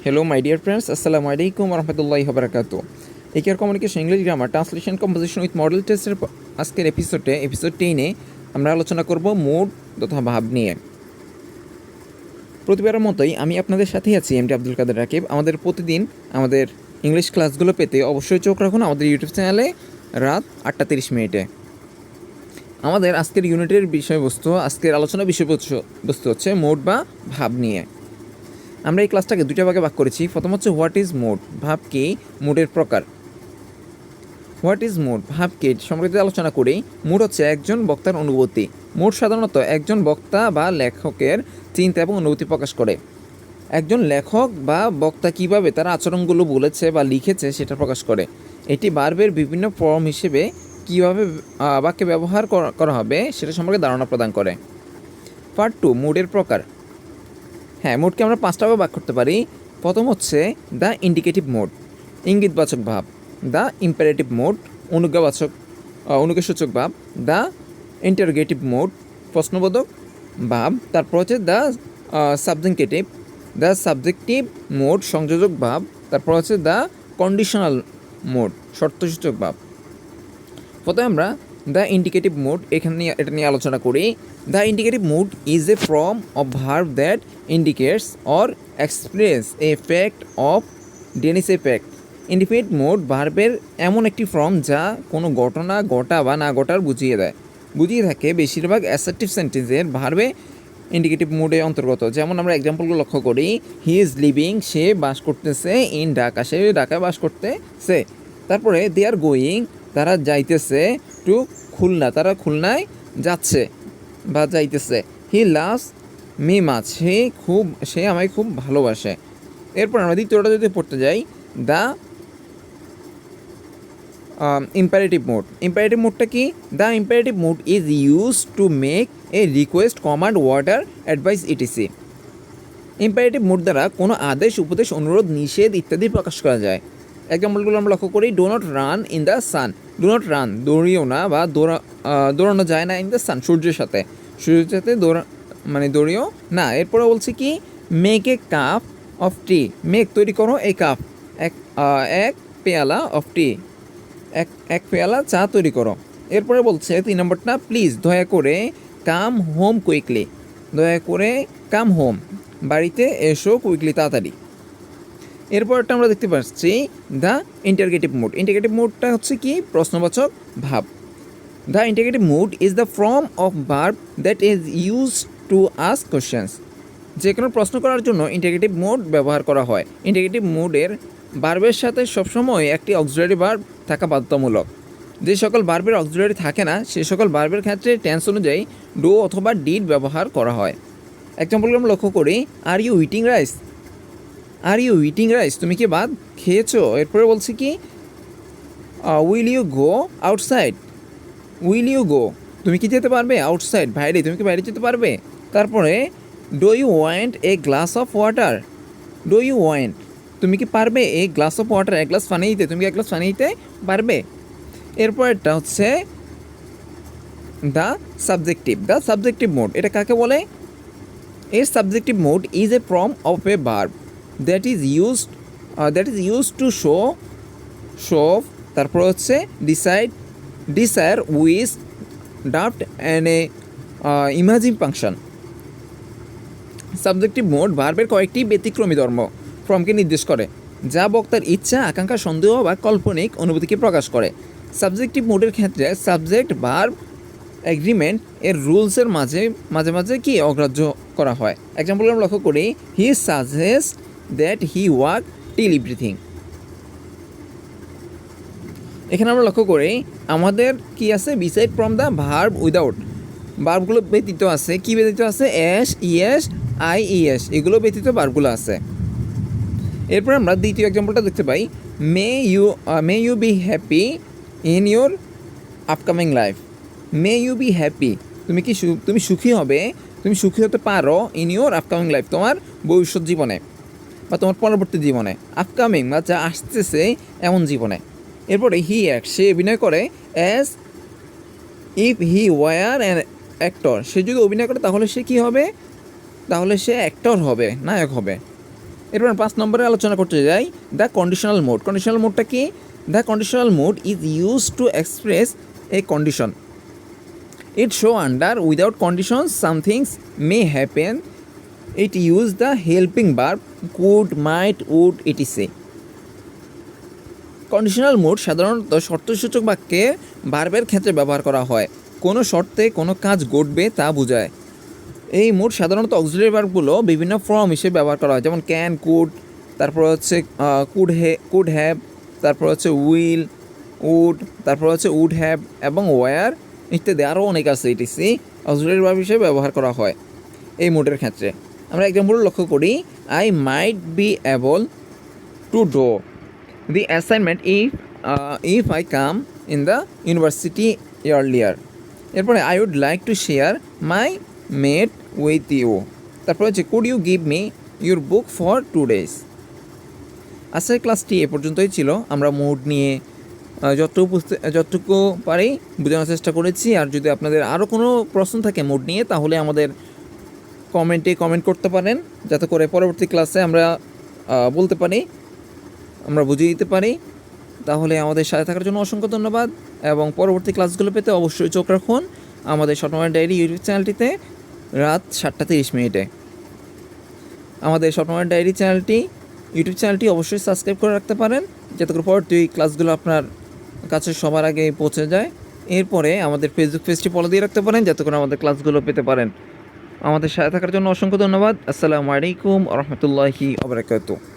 Hello, my dear friends. Assalamu alaikum warahmatullahi wabarakatuh. AKR communication English grammar translation composition with model টেস্টের আজকের episode 10-এ আমরা আলোচনা করব mood তথা ভাব নিয়ে। প্রতিবারের মতোই আমি আপনাদের সাথেই আছি এমডি আব্দুল কাদের রাকিব। আমাদের প্রতিদিন আমাদের ইংলিশ ক্লাসগুলো পেতে অবশ্যই চোখ রাখুন আমাদের ইউটিউব চ্যানেলে রাত 8:30 আমাদের আজকের ইউনিটের বিষয়বস্তু, আজকের আলোচনা বিষয়বস্তু হচ্ছে মুড বা ভাব নিয়ে। আমরা এই ক্লাসটাকে দুইটা ভাগে ভাগ করেছি। প্রথম হচ্ছে হোয়াট ইজ মুড, ভাব কি, মুডের প্রকার। হোয়াট ইজ মুড, ভাব কি সম্পর্কে আলোচনা করি। মুড হচ্ছে একজন বক্তার অনুভূতি। মুড সাধারণত একজন বক্তা বা লেখকের চিন্তা এবং অনুভূতি প্রকাশ করে। একজন লেখক বা বক্তা কিভাবে তার আচরণগুলো বলেছে বা লিখেছে সেটা প্রকাশ করে। এটি ভার্বের বিভিন্ন ফর্ম হিসেবে কীভাবে বাক্যে ব্যবহার করা হবে সেটা সম্পর্কে ধারণা প্রদান করে। পার্ট 2, মুডের প্রকার। হ্যাঁ, মুডকে আমরা 5টা ভাগে ভাগ করতে পারি। প্রথম হচ্ছে দ্য ইন্ডিকেটিভ মুড, ইঙ্গিতবাচক ভাব। দ্য ইম্পারেটিভ মুড, অনুজ্ঞাসূচক ভাব। দ্য ইন্টারোগেটিভ মুড, প্রশ্নবোধক ভাব। তারপর হচ্ছে দ্য সাবজেক্টিভ মুড, সংযোজক ভাব। তারপর হচ্ছে দ্য কন্ডিশনাল মুড, শর্তসূচক ভাব। প্রথমে আমরা দ্য ইন্ডিকেটিভ মুড এটা নিয়ে আলোচনা করি। The indicative mood is a form of verb that indicates or express a fact of denies a fact. Indicative mood ভার্বের এমন একটি ফর্ম যা কোনো ঘটনা ঘটা বা না ঘটার বুঝিয়ে থাকে। বেশিরভাগ অ্যাসার্টিভ সেন্টেন্সের ভার্বে ইন্ডিকেটিভ মুডে অন্তর্গত। যেমন আমরা এক্সাম্পলগুলো লক্ষ্য করি। হি ইজ লিভিং, সে বাস করতেছে। ইন ঢাকা, সে ঢাকায় বাস করতেছে। তারপরে দে আর গোয়িং, তারা যাইতেছে। টু খুলনা, তারা খুলনায় যাচ্ছে বা যাইতেছে। হি লাভস মি মাচ, সে আমায় খুব ভালোবাসে। এরপর আমরা দ্বিতীয়টা যদি পড়তে যাই, দ্য ইম্পারেটিভ মুড। ইম্পারেটিভ মুডটা কি? The imperative mood is use to make a request, command, order, advice etc. Imperative mood দ্বারা কোনো আদেশ, উপদেশ, অনুরোধ, নিষেধ ইত্যাদি প্রকাশ করা যায়। এক্সাম্পলগুলো আমরা লক্ষ্য করি। Do not run in the sun, do not run, দৌড়িও না বা দৌড়ানো যায় না। ইন দ্য সান, সূর্যের সাথে দৌড়িও না। এরপরে বলছি কি, make a cup of T, make তৈরি করো, এ কাপ এক পেয়ালা অফ টি, এক পেয়ালা চা তৈরি করো। এরপরে বলছে 3 নম্বরটা, প্লিজ দয়া করে, কাম হোম কুইকলি, দয়া করে কাম হোম, বাড়িতে এসো, কুইকলি তাড়াতাড়ি। এরপরটা আমরা দেখতে পাচ্ছি দ্য ইন্টারগেটিভ মুড। ইন্টারগেটিভ মুডটা হচ্ছে কি? প্রশ্নবাচক ভাব। The interrogative mood is the form of verb that is use to ask questions. যে কোনো প্রশ্ন করার জন্য ইন্টারগেটিভ মুড ব্যবহার করা হয়। ইন্টারগেটিভ মুডের ভার্বের সাথে সবসময় একটি অক্সিলারি ভার্ব থাকা বাধ্যতামূলক। যে সকল ভার্বের অক্সিলারি থাকে না সে সকল ভার্বের ক্ষেত্রে টেন্স অনুযায়ী ডু অথবা ডিড ব্যবহার করা হয়। এক্সাম্পলগুলো আমরা লক্ষ্য করি। Are you eating rice, are you eating rice, তুমি কি ভাত খেয়েছো? এরপরে বলছি কি, will you go outside, will you go, তুমি কি যেতে পারবে? আউটসাইড, বাইরে, তুমি কি বাইরে যেতে পারবে? তারপরে do you want a glass of water, do you want, তুমি কি পারবে? এ গ্লাস অফ ওয়াটার, এক গ্লাস পানি দিতে, তুমি কি এক গ্লাস পানি দিতে পারবে? এরপরটা হচ্ছে দ্য সাবজেক্টিভ মুড। এটা কাকে বলে? A subjective mood is a form of a verb that is use to show. তারপর হচ্ছে ডিসায়ার, উইশ, ডাফট and a imagine function. Subjective mood ভার্বের কয়েকটি ব্যতিক্রমী ফর্মকে নির্দেশ করে যা বক্তার ইচ্ছা, আকাঙ্ক্ষা, সন্দেহ বা কাল্পনিক অনুভূতিকে প্রকাশ করে। সাবজেক্টিভ মুডের ক্ষেত্রে সাবজেক্ট ভার্ব এগ্রিমেন্ট এর রুলসের মাঝে মাঝে কি অগ্রাহ্য করা হয়। এক্সাম্পল আমরা লক্ষ্য করি। He suggest that he walk till everything. এখানে আমরা লক্ষ্য করি আমাদের কি আছে? Beside from the verb without, ভার্বগুলো ব্যতীত আছে। কি ব্যতীত আছে? এস, ইএস, আই, ইএস, এগুলো ব্যতীত ভার্বগুলো আছে। এরপর আমরা দ্বিতীয় এক্সাম্পলটা দেখতে পাই। May you be happy in your upcoming life. May you be happy, তুমি সুখী হবে, তুমি সুখী হতে পারো ইন ইউর আপকামিং লাইফ, তোমার ভবিষ্যৎ জীবনে বা তোমার পরবর্তী জীবনে। আপকামিং বা যা আসতেছে এমন জীবনে। এরপরে হি অ্যাক্ট, সে অভিনয় করে as if he were an actor, সে যদি অভিনয় করে তাহলে সে কী হবে? তাহলে সে অ্যাক্টর হবে, নায়ক হবে। এরপর 5 নম্বরে আলোচনা করতে যাই দ্য কন্ডিশনাল মোড। কন্ডিশনাল মোডটা কি? The conditional mode is use to express a condition. It show under without condition some things may happen. It use the helping verb could, might, would, etc. Conditional mode সাধারণত শর্তসূচক বাক্যে ভার্বের ক্ষেত্রে ব্যবহার করা হয়। কোনো শর্তে কোনো কাজ ঘটবে তা বোঝায়। এই মোড সাধারণত অক্সিলারি ভার্বগুলো বিভিন্ন ফর্ম হিসেবে ব্যবহার করা হয়, যেমন ক্যান, কুড, তারপর হচ্ছে কুড হ্যাভ, তারপর হচ্ছে উইল, উড, তারপর হচ্ছে উড হ্যাভ এবং ওয়ার ইত্যাদি আরও অনেক আছে। ইটিসি অক্সিলারি ভার্ব হিসেবে ব্যবহার করা হয় এই মোডের ক্ষেত্রে। আমরা এক্সাম্পল লক্ষ্য করি, I might be able to do the assignment if I come in the university earlier. এরপরে I would like to share my mate with you. তারপরে হচ্ছে could you give me your book for 2 days. আজকের ক্লাসটি এ পর্যন্তই ছিল। আমরা mode নিয়ে যতটুকু পারি বোঝানোর চেষ্টা করেছি। আর যদি আপনাদের আরও কোনো প্রশ্ন থাকে মোড নিয়ে, তাহলে আমাদের কমেন্ট করতে পারেন, যাতে করে পরবর্তী ক্লাসে আমরা বলতে পারি, আমরা বুঝিয়ে দিতে পারি। তাহলে আমাদের সাথে থাকার জন্য অসংখ্য ধন্যবাদ এবং পরবর্তী ক্লাসগুলো পেতে অবশ্যই চোখ রাখুন আমাদের স্বপ্নময় ডায়েরি ইউটিউব চ্যানেলটিতে রাত 7:30 আমাদের স্বপ্নময় ডায়েরি ইউটিউব চ্যানেলটি অবশ্যই সাবস্ক্রাইব করে রাখতে পারেন, যাতে করে পরবর্তী ক্লাসগুলো আপনার কাছে সবার আগে পৌঁছে যায়। এরপরে আমাদের ফেসবুক পেজটি ফলো দিয়ে রাখতে পারেন, যাতে করে আমাদের ক্লাসগুলো পেতে পারেন। আমাদের সাথে থাকার জন্য অসংখ্য ধন্যবাদ। আসসালামু আলাইকুম ওয়া রাহমাতুল্লাহি ওয়া বারাকাতুহু।